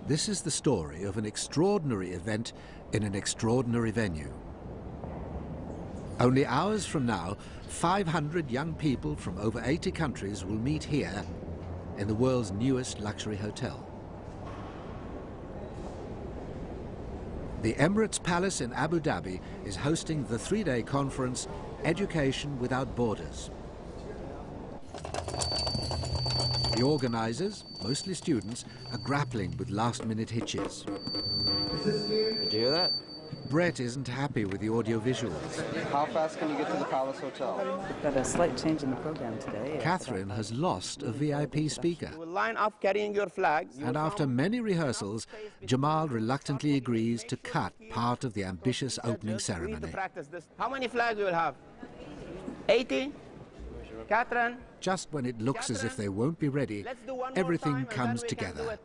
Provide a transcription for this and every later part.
This is the story of an extraordinary event in an extraordinary venue. Only hours from now, 500 young people from over 80 countries will meet here in the world's newest luxury hotel. The Emirates Palace in Abu Dhabi is hosting the three-day conference, Education Without Borders. The organisers, mostly students, are grappling with last-minute hitches. Did you hear that? Brett isn't happy with the audiovisuals. How fast can you get to the Palace Hotel? We've got a slight change in the program today. Catherine has lost a VIP speaker. You will line up carrying your flags. And after many rehearsals, Jamal reluctantly agrees to cut part of the ambitious opening ceremony. Practice this. How many flags we will have? 80? Catherine? Just when it looks as if they won't be ready, everything comes together.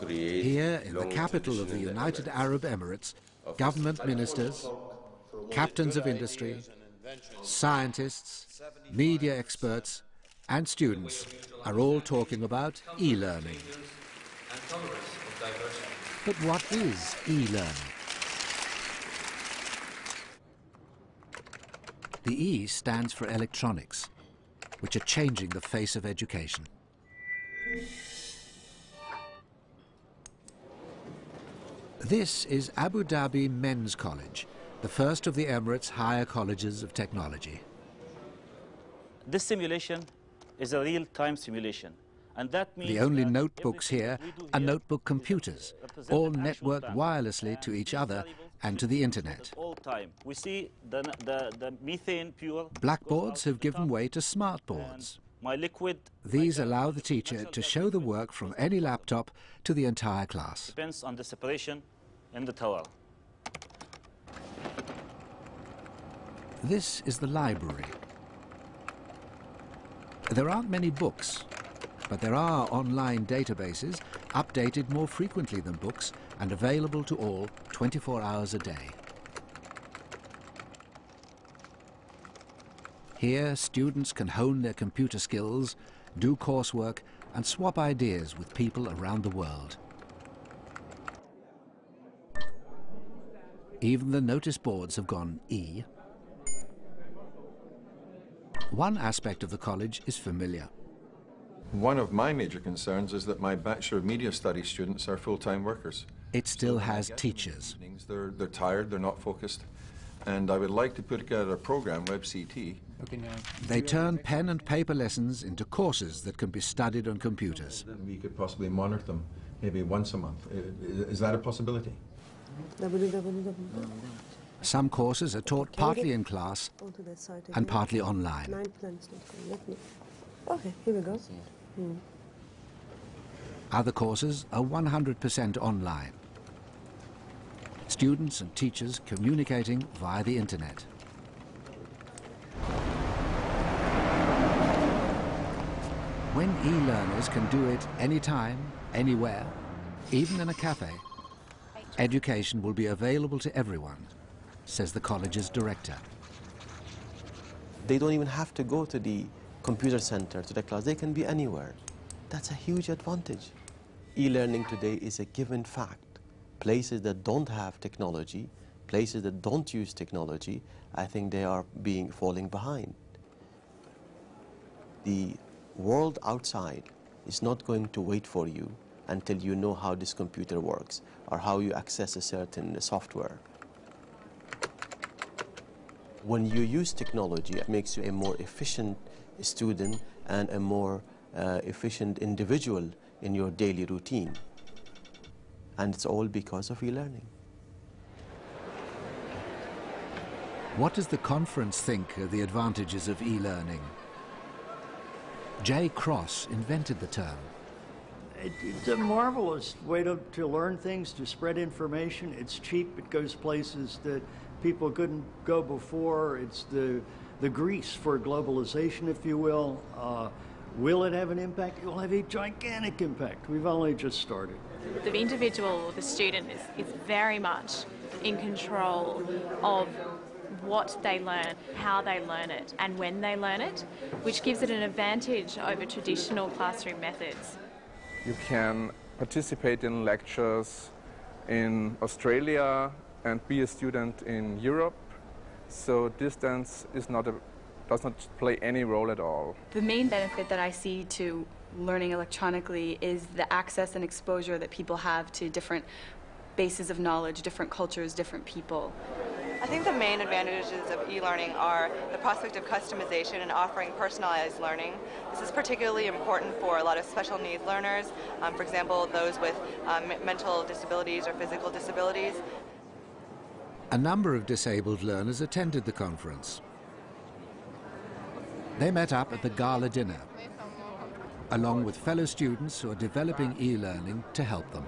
Here, in the capital of the United Arab Emirates, government ministers, captains of industry, scientists, media experts, and students are all talking about e-learning. But what is e-learning? The E stands for electronics, which are changing the face of education. This is Abu Dhabi Men's College, the first of the Emirates' higher colleges of technology. This simulation is a real-time simulation, and that means the only notebooks here are notebook computers, all networked wirelessly to each other and to the internet. All time. We see the methane pure. Blackboards have given way to smartboards. My liquid. These allow the teacher to show the work from any laptop to the entire class. Depends on the separation in the tower. This is the library. There aren't many books, but there are online databases updated more frequently than books and available to all 24 hours a day. Here, students can hone their computer skills, do coursework, and swap ideas with people around the world. Even the notice boards have gone E. One aspect of the college is familiar. One of my major concerns is that my Bachelor of Media Studies students are full-time workers. It still has teachers. They're tired, they're not focused, and I would like to put together a program, WebCT. They turn pen and paper lessons into courses that can be studied on computers. We could possibly monitor them maybe once a month. Is that a possibility? Some courses are taught partly in class and partly online. Okay, here we go. Other courses are 100% online. Students and teachers communicating via the internet. When e-learners can do it anytime, anywhere, even in a cafe, education will be available to everyone, says the college's director. They don't even have to go to the computer center, to the class. They can be anywhere. That's a huge advantage. E-learning today is a given fact. Places that don't have technology, places that don't use technology, I think they are falling behind. The world outside is not going to wait for you until you know how this computer works or how you access a certain software. When you use technology, it makes you a more efficient student and a more efficient individual in your daily routine. And it's all because of e-learning. What does the conference think are the advantages of e-learning? Jay Cross invented the term. It's a marvelous way to learn things, to spread information. It's cheap. It goes places that people couldn't go before. It's the grease for globalization, if you will. Will it have an impact? It will have a gigantic impact. We've only just started. The individual, the student, is very much in control of what they learn, how they learn it, and when they learn it, which gives it an advantage over traditional classroom methods. You can participate in lectures in Australia and be a student in Europe, so distance does not play any role at all. The main benefit that I see to learning electronically is the access and exposure that people have to different bases of knowledge, different cultures, different people. I think the main advantages of e-learning are the prospect of customization and offering personalized learning. This is particularly important for a lot of special needs learners, for example, those with mental disabilities or physical disabilities. A number of disabled learners attended the conference. They met up at the gala dinner, along with fellow students who are developing e-learning to help them.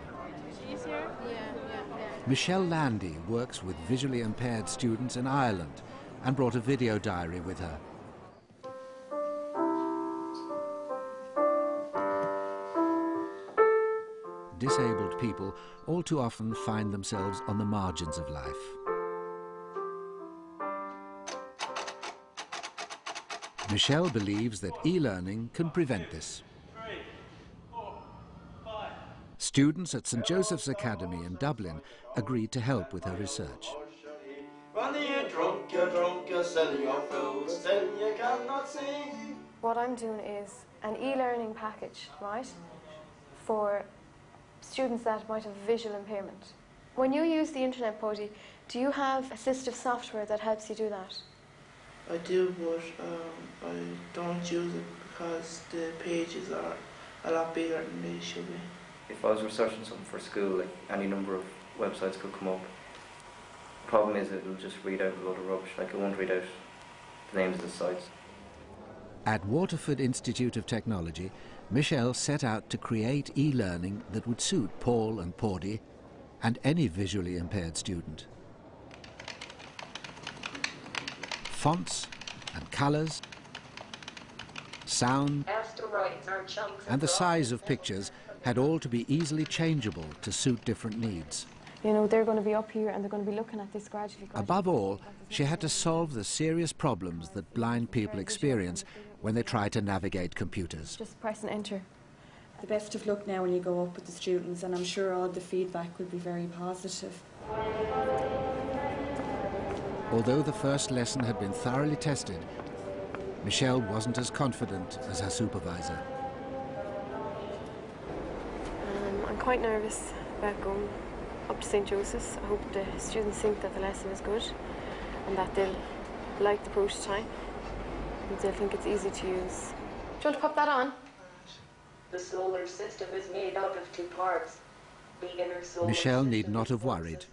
Michelle Landy works with visually impaired students in Ireland and brought a video diary with her. Disabled people all too often find themselves on the margins of life. Michelle believes that e-learning can prevent this. Students at St. Joseph's Academy in Dublin agreed to help with her research. What I'm doing is an e-learning package, right, for students that might have visual impairment. When you use the internet, Bodhi, do you have assistive software that helps you do that? I do, but I don't use it because the pages are a lot bigger than they should be. If I was researching something for school, like any number of websites could come up. The problem is it'll just read out a load of rubbish, like it won't read out the names of the sites. At Waterford Institute of Technology, Michelle set out to create e-learning that would suit Paul and Pordy and any visually impaired student. Fonts and colours, sound, and the size of pictures had all to be easily changeable to suit different needs. You know, they're going to be up here and they're going to be looking at this gradually. Above all, she had to solve the serious problems that blind people experience when they try to navigate computers. Just press and enter. The best of luck now when you go up with the students, and I'm sure all the feedback will be very positive. Although the first lesson had been thoroughly tested, Michelle wasn't as confident as her supervisor. I'm quite nervous about going up to St. Joseph's. I hope the students think that the lesson is good and that they'll like the prototype and they'll think it's easy to use. Do you want to pop that on? The solar system is made up of two parts. Michelle need not have worried.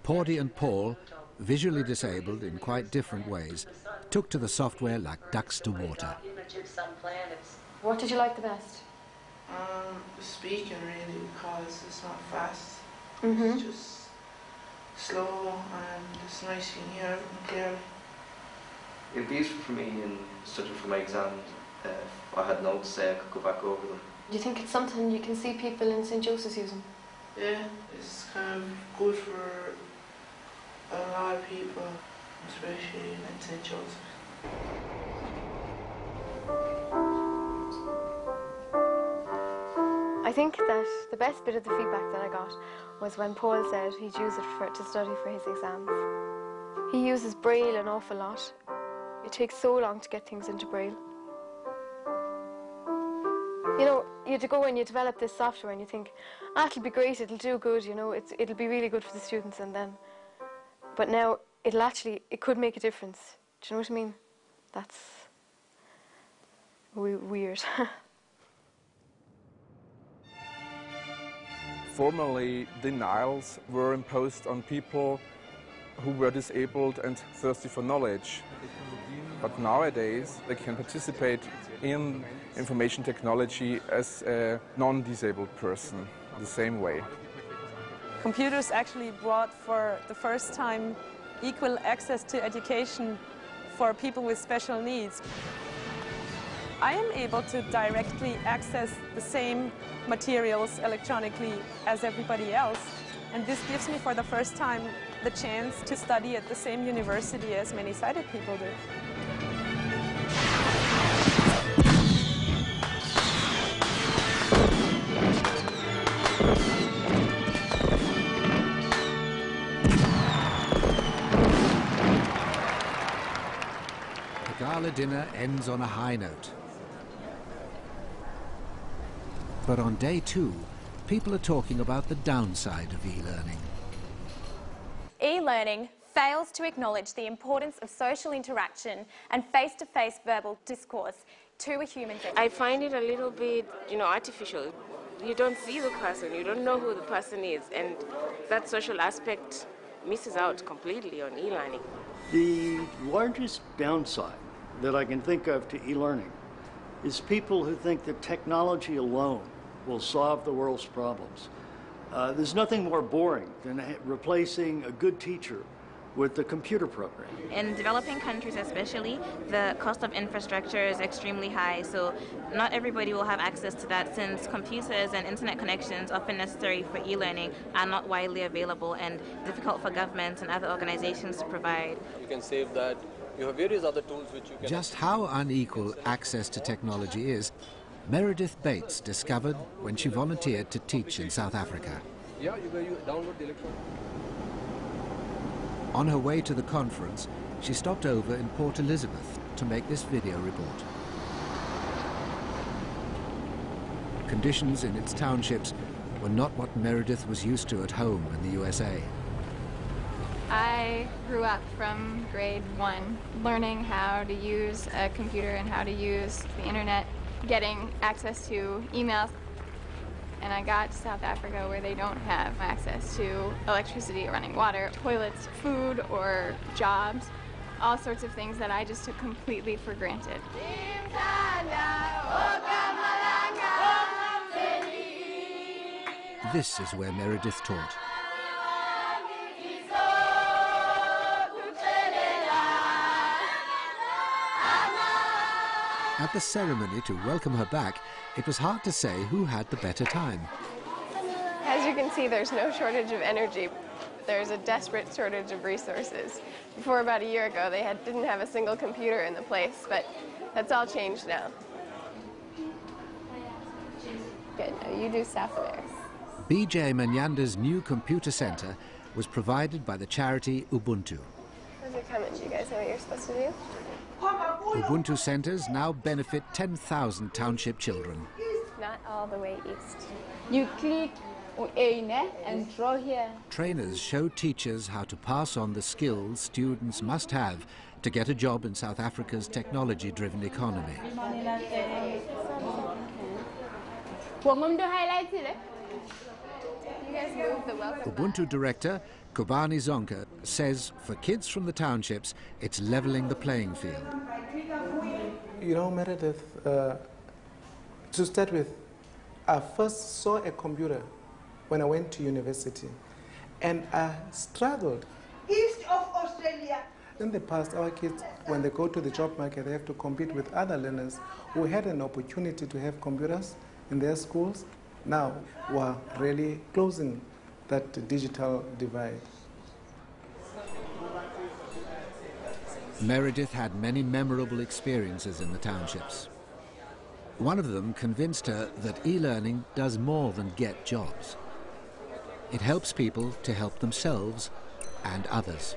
Pordy and Paul, visually disabled in quite different ways, took to the software like ducks to water. What did you like the best? Speaking, really, because it's not fast. Mm-hmm. It's just slow and it's nice you can hear everything clearly. It would be useful for me in studying for my exams. If I had notes, I could go back over them. Do you think it's something you can see people in St. Joseph's using? Yeah, it's kind of good for a lot of people, especially in St. Joseph's. I think that the best bit of the feedback that I got was when Paul said he'd use it to study for his exams. He uses Braille an awful lot. It takes so long to get things into Braille. You know, you have to go and you develop this software and you think, it'll be great, it'll do good, you know, it'll be really good for the students, and then, but now it could make a difference. Do you know what I mean? That's weird. Formerly, denials were imposed on people who were disabled and thirsty for knowledge. But nowadays, they can participate in information technology as a non-disabled person, the same way. Computers actually brought for the first time equal access to education for people with special needs. I am able to directly access the same materials electronically as everybody else, and this gives me for the first time the chance to study at the same university as many sighted people do. The gala dinner ends on a high note. But on day 2, people are talking about the downside of e-learning. E-learning fails to acknowledge the importance of social interaction and face-to-face verbal discourse to a human being. I find it a little bit, artificial. You don't see the person, you don't know who the person is, and that social aspect misses out completely on e-learning. The largest downside that I can think of to e-learning is people who think that technology alone will solve the world's problems. There's nothing more boring than replacing a good teacher with the computer program. In developing countries especially, the cost of infrastructure is extremely high, so not everybody will have access to that since computers and internet connections often necessary for e-learning are not widely available and difficult for governments and other organizations to provide. You can save that. You have various other tools which you can... Just how unequal access to technology is, Meredith Bates discovered when she volunteered to teach in South Africa. Yeah, you download the electronic. On her way to the conference, she stopped over in Port Elizabeth to make this video report. Conditions in its townships were not what Meredith was used to at home in the USA. I grew up from grade 1 learning how to use a computer and how to use the internet, getting access to emails. And I got to South Africa where they don't have access to electricity, running water, toilets, food, or jobs, all sorts of things that I just took completely for granted. This is where Meredith taught. At the ceremony to welcome her back, it was hard to say who had the better time. As you can see, there's no shortage of energy. There's a desperate shortage of resources. Before about a year ago, they didn't have a single computer in the place, but that's all changed now. Good, now you do South there. BJ Manyanda's new computer center was provided by the charity Ubuntu. How's it coming? Do you guys know what you're supposed to do? Ubuntu centers now benefit 10,000 township children. Not all the way east. You click A and draw here. Trainers show teachers how to pass on the skills students must have to get a job in South Africa's technology-driven economy. You guys move the welcome Ubuntu director Kobani Zonka says for kids from the townships, it's leveling the playing field. You know, Meredith, to start with, I first saw a computer when I went to university, and I struggled. East of Australia. In the past, our kids, when they go to the job market, they have to compete with other learners who had an opportunity to have computers in their schools. Now, we're really closing that digital divide. Meredith had many memorable experiences in the townships. One of them convinced her that e-learning does more than get jobs. It helps people to help themselves and others.